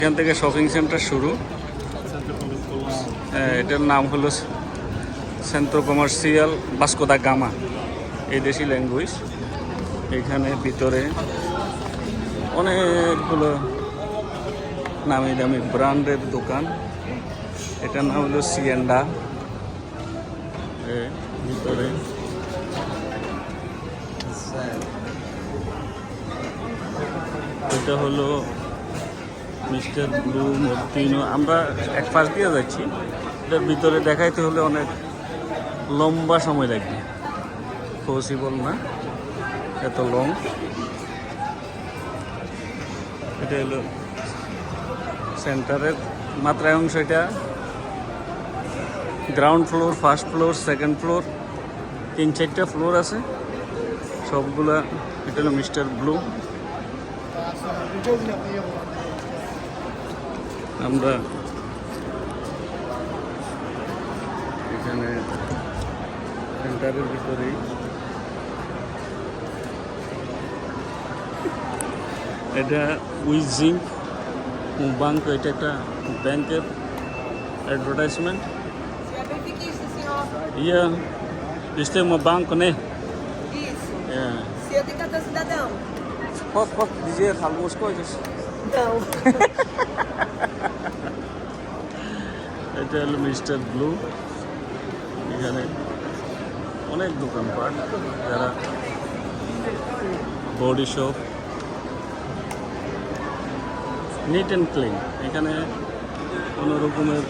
এখান থেকে shopping centre শুরু। এটার নাম হলো Centra Commercial Vasco da gamma, এই দেশি ল্যাঙ্গুয়েজ। এখানে ভিতরে অনেকগুলো নামি দামি ব্র্যান্ডের দোকান। এটার নাম হলো সিয়েন্ডা। ভিতরে এটা হলো মিস্টার ব্লু মর্তিনো। আমরা এক পাশ দিয়ে যাচ্ছি, এটার ভিতরে দেখাইতে হলে অনেক লম্বা সময় লাগবে, পসিবল না এত লং। এটা হলো সেন্টারের মাত্রায় অংশ। এটা ground floor, first floor, second floor, 3-4টা ফ্লোর আছে সবগুলা। এটা হলো মিস্টার ব্লু। আমরা এখানে সেন্টারের ভিতরেই এটা উইজিং ব্যাংক, এটা একটা ব্যাংকের অ্যাডভার্টাইজমেন্ট। ইয়া isto é uma banco, né? Isso. É. Seu tem cartão cidadão? Posso dizer algumas coisas? Não. এটা হলো মিস্টার ব্লু। এখানে অনেক দোকানপাট, যারা body shop, neat and clean. এখানে কোনো রকমের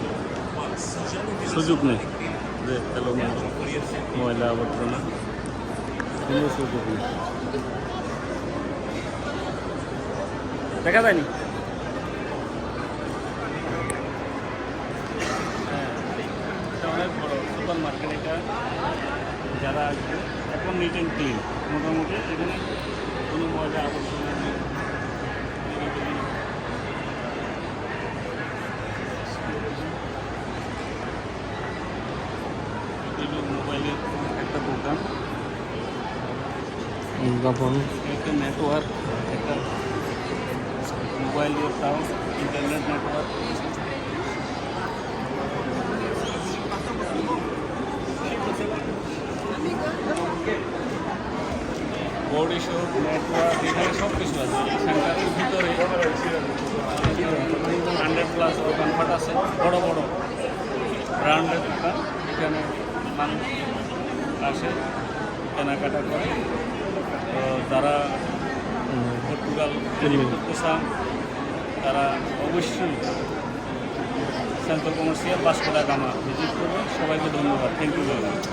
সুযোগ নেই যে এলোমেলো ময়লা আবর্জনা, কোনো সুযোগ নেই। দেখা যায়নি। অনেক বড় সুপার মার্কেট এটা। যারা আসবে এখন নিট অ্যান্ড ক্লিন, মোটামুটি এখানে কোনো ময়লা আবর্জনা নেই। মোবাইলের একটা দোকান, একটা নেটওয়ার্ক, একটা মোবাইলের তাও internet network. Body shop, network, এখানে সব কিছু আছে। এই সেন্টারের ভিতরে 100+ দোকানপাট আছে, বড় বড় ব্র্যান্ডের দোকান। এখানে মানুষ আসে, কেনাকাটা করে। তো যারা পর্তুগাল করতে চান তারা অবশ্যই Centro Commercial Vasco da Gama visit করবেন। সবাইকে ধন্যবাদ। Thank you very much.